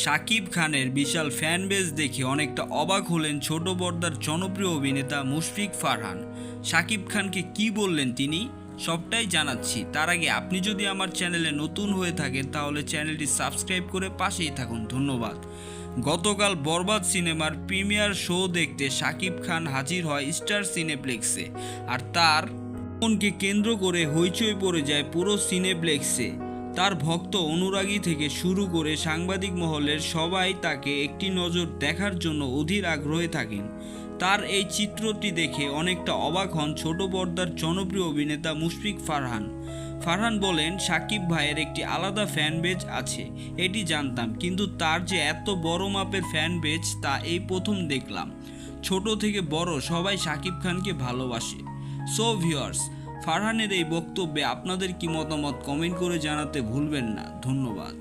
শাকিব খানের বিশাল fan base দেখে অনেকটা অবাক হলেন ছোট পর্দার জনপ্রিয় অভিনেতা মুশফিক ফারহান। শাকিব খানকে কি বললেন তিনি, সবটাই জানাচ্ছি। তার আগে আপনি যদি আমার চ্যানেলে নতুন হয়ে থাকেন তাহলে চ্যানেলটি সাবস্ক্রাইব করে পাশেই থাকুন, ধন্যবাদ। গতকাল বরবাদ সিনেমার প্রিমিয়ার শো দেখতে শাকিব খান হাজির হয় স্টার সিনেপ্লেক্সে, আর তার মনকে কেন্দ্র করে হইচই পড়ে যায় পুরো সিনেপ্লেক্সে। তার ভক্ত অনুরাগী থেকে শুরু করে সাংবাদিক মহলের সবাই তাকে একটি নজর দেখার জন্য অধীর আগ্রহে থাকেন। তার এই চিত্রটি দেখে অনেকটা অবাক হন ছোট পর্দার জনপ্রিয় অভিনেতা মুশফিক ফারহান। ফারহান বলেন, শাকিব ভাইয়ের একটি আলাদা ফ্যান বেজ আছে এটি জানতাম, কিন্তু তার যে এত বড় মাপের ফ্যান বেজ তা এই প্রথম দেখলাম। ছোট থেকে বড় সবাই শাকিব খানকে ভালোবাসে। সো ভিউয়ার্স, ফারহানের এই বক্তব্যে আপনাদের কি মতামত কমেন্ট করে জানাতে ভুলবেন না, ধন্যবাদ।